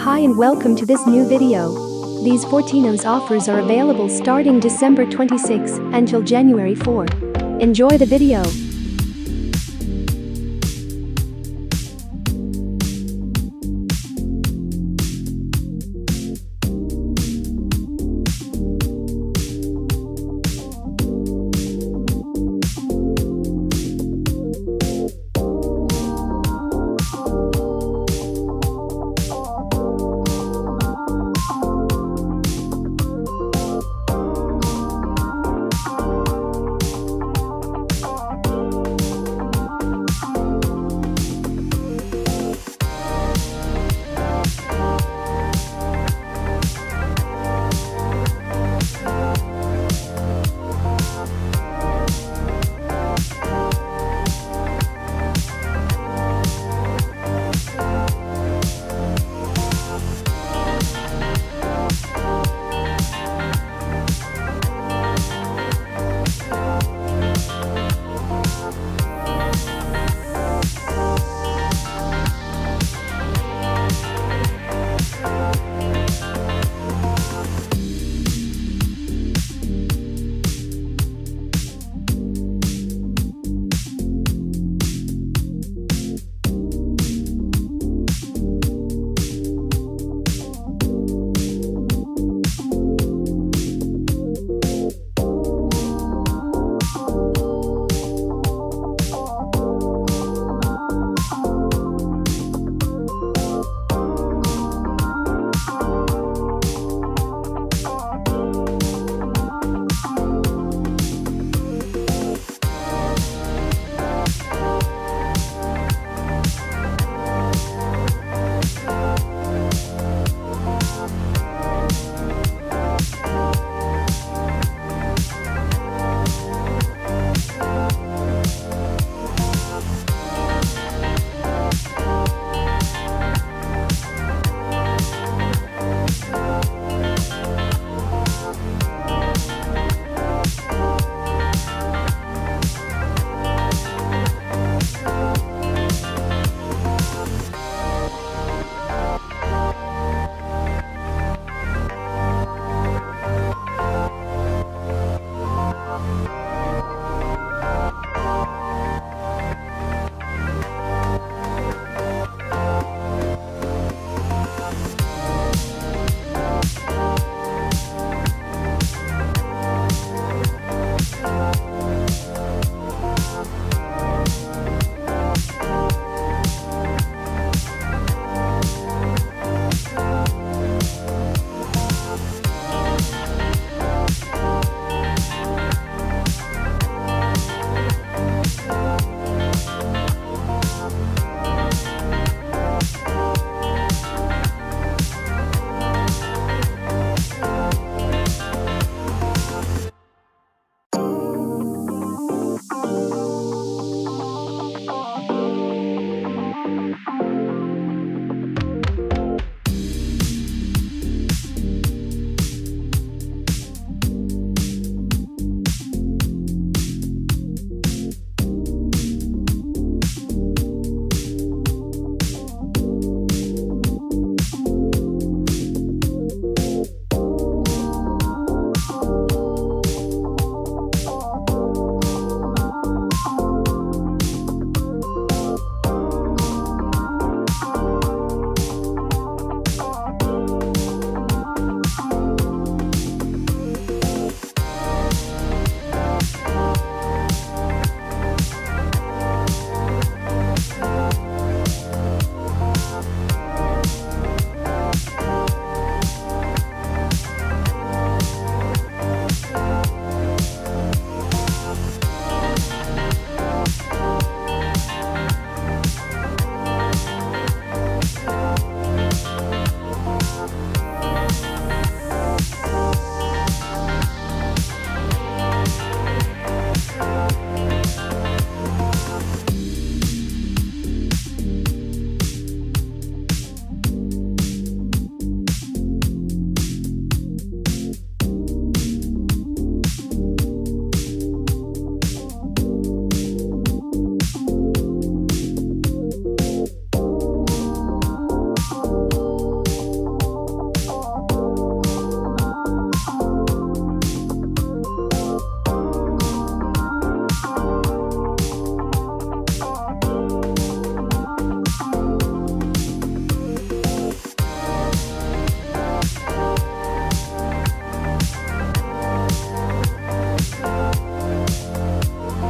Hi and welcome to this new video. These Fortinos offers are available starting December 26 until January 4. Enjoy the video.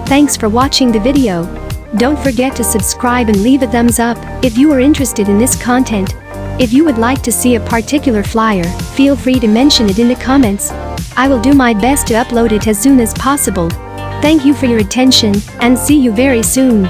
Thanks for watching the video. Don't forget to subscribe and leave a thumbs up if you are interested in this content. If you would like to see a particular flyer, feel free to mention it in the comments. I will do my best to upload it as soon as possible. Thank you for your attention, and see you very soon.